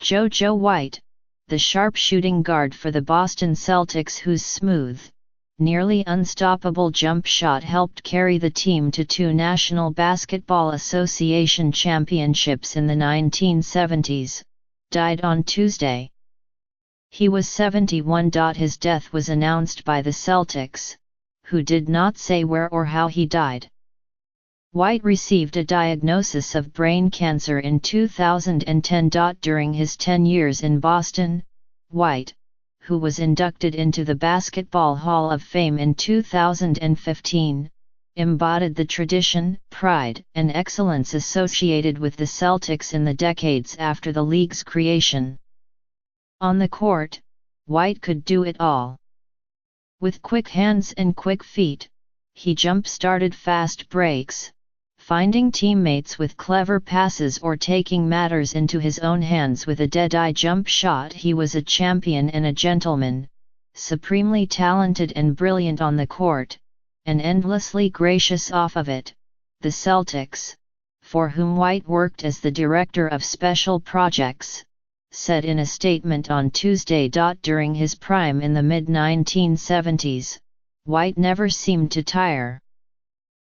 JoJo White, the sharpshooting guard for the Boston Celtics whose smooth, nearly unstoppable jump shot helped carry the team to 2 National Basketball Association championships in the 1970s, died on Tuesday. He was 71. His death was announced by the Celtics, who did not say where or how he died. White received a diagnosis of brain cancer in 2010. During his 10 years in Boston, White, who was inducted into the Basketball Hall of Fame in 2015, embodied the tradition, pride, and excellence associated with the Celtics in the decades after the league's creation. On the court, White could do it all. With quick hands and quick feet, he jump-started fast breaks, finding teammates with clever passes or taking matters into his own hands with a dead-eye jump shot. He was a champion and a gentleman, supremely talented and brilliant on the court, and endlessly gracious off of it. The Celtics, for whom White worked as the director of special projects, said in a statement on Tuesday. During his prime in the mid-1970s, White never seemed to tire.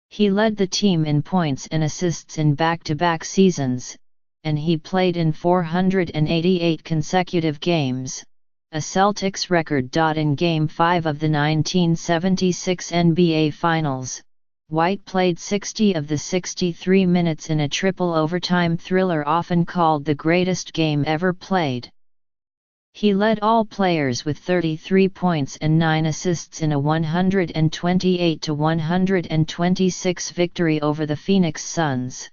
He led the team in points and assists in back-to-back seasons, and he played in 488 consecutive games, a Celtics record. In Game 5 of the 1976 NBA Finals, White played 60 of the 63 minutes in a triple overtime thriller often called the greatest game ever played. He led all players with 33 points and 9 assists in a 128-126 victory over the Phoenix Suns.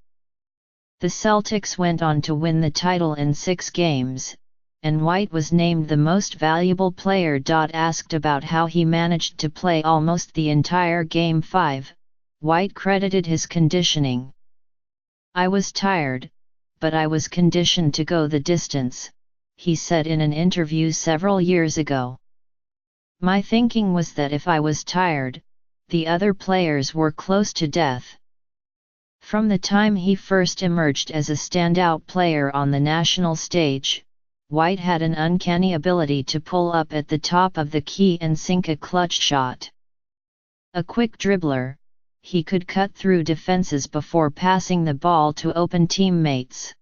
The Celtics went on to win the title in 6 games, and White was named the most valuable player. Asked about how he managed to play almost the entire Game 5, White credited his conditioning. "I was tired, but I was conditioned to go the distance," he said in an interview several years ago. "My thinking was that if I was tired, the other players were close to death." From the time he first emerged as a standout player on the national stage, White had an uncanny ability to pull up at the top of the key and sink a clutch shot. A quick dribbler, he could cut through defenses before passing the ball to open teammates.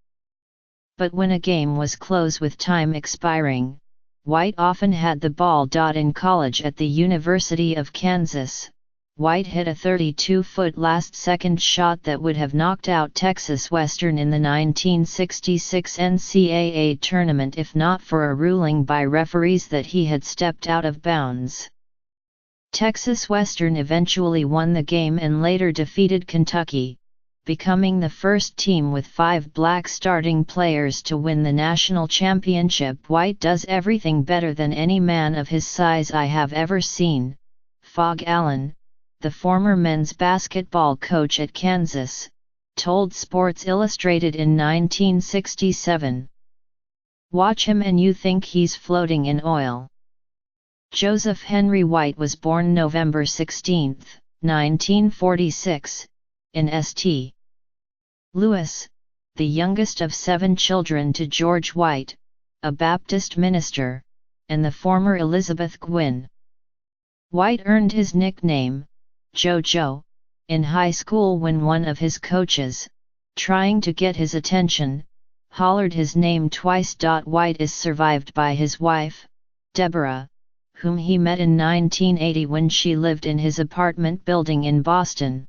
But when a game was close with time expiring, White often had the ball. In college at the University of Kansas, White hit a 32-foot last-second shot that would have knocked out Texas Western in the 1966 NCAA tournament if not for a ruling by referees that he had stepped out of bounds. Texas Western eventually won the game and later defeated Kentucky, becoming the first team with 5 black starting players to win the national championship. "White does everything better than any man of his size I have ever seen," Phog Allen, the former men's basketball coach at Kansas, told Sports Illustrated in 1967. "Watch him and you think he's floating in oil." Joseph Henry White was born November 16, 1946, in St. Louis, the youngest of 7 children to George White, a Baptist minister, and the former Elizabeth Gwynn. White earned his nickname, JoJo, in high school when one of his coaches, trying to get his attention, hollered his name twice. White is survived by his wife, Deborah, whom he met in 1980 when she lived in his apartment building in Boston.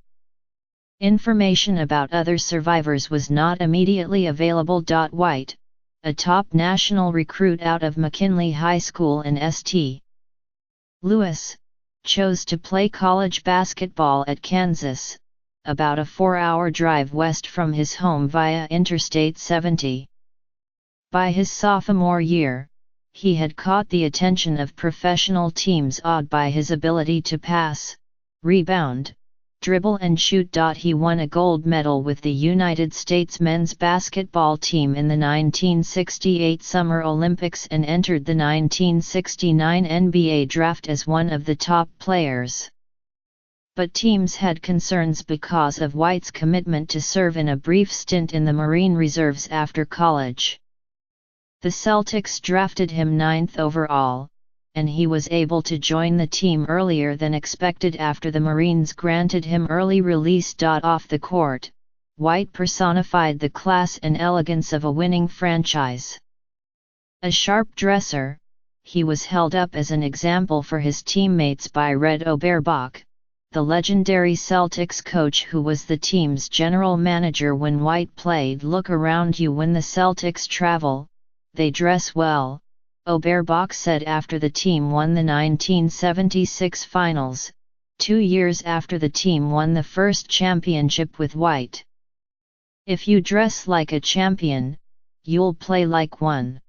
Information about other survivors was not immediately available. White, a top national recruit out of McKinley High School in St. Louis, chose to play college basketball at Kansas, about a 4-hour drive west from his home via Interstate 70. By his sophomore year, he had caught the attention of professional teams awed by his ability to pass, rebound, dribble and shoot. He won a gold medal with the United States men's basketball team in the 1968 Summer Olympics and entered the 1969 NBA draft as one of the top players. But teams had concerns because of White's commitment to serve in a brief stint in the Marine Reserves after college. The Celtics drafted him 9th overall, and he was able to join the team earlier than expected after the Marines granted him early release. Off the court, White personified the class and elegance of a winning franchise. A sharp dresser, he was held up as an example for his teammates by Red Auerbach, the legendary Celtics coach who was the team's general manager when White played. Look around you when the Celtics travel, they dress well, Auerbach said after the team won the 1976 finals, 2 years after the team won the first championship with White. If you dress like a champion, you'll play like one.